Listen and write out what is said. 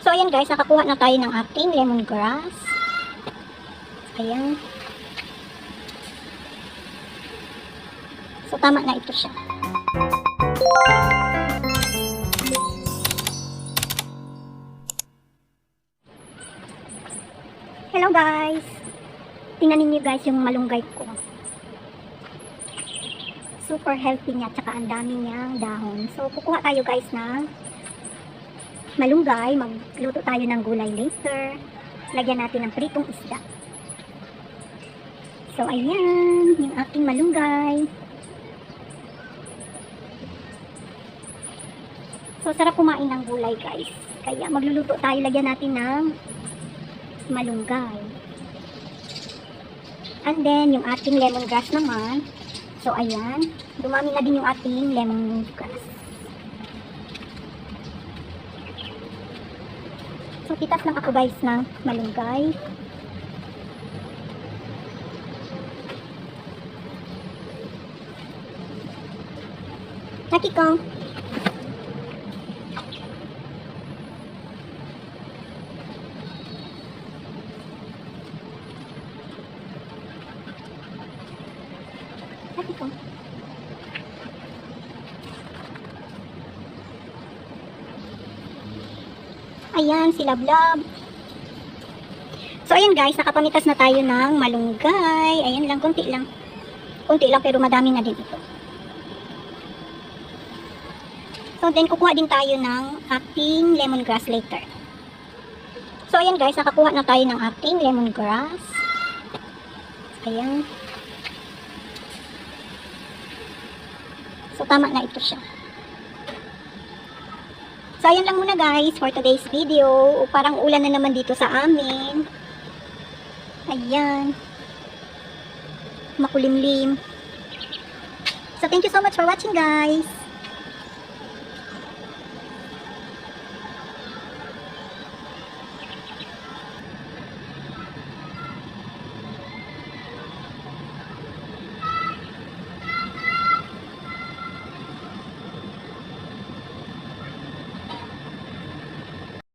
So, ayan guys, nakakuha na tayo ng ating lemongrass. Ayan. So, tama na ito siya. Hello guys! Tingnan niyo guys yung malunggay ko. Super healthy niya, tsaka ang dami niyang dahon. So, kukuha tayo guys ng malunggay. Magluto tayo ng gulay later. Lagyan natin ng pritong isda. So, ayan, yung ating malunggay. So, sarap kumain ng gulay guys. Kaya magluluto tayo, lagyan natin ng malunggay. And then, yung ating lemongrass naman. So, ayan. Dumami na din yung ating lemongrass. So, pitas lang ako guys ng malunggay. Laki ko. Laki ko. Ayan, si Lablab. So, ayan guys, nakapamitas na tayo ng malunggay. Ayan lang, konti lang. Konti lang, pero madami na din ito. So, then, kukuha din tayo ng ating lemongrass later. So, ayan guys, nakakuha na tayo ng ating lemongrass. Ayan. So, tama na ito siya. So, ayan lang muna guys for today's video. Parang ulan na naman dito sa amin. Ayan. Makulimlim. So, thank you so much for watching guys.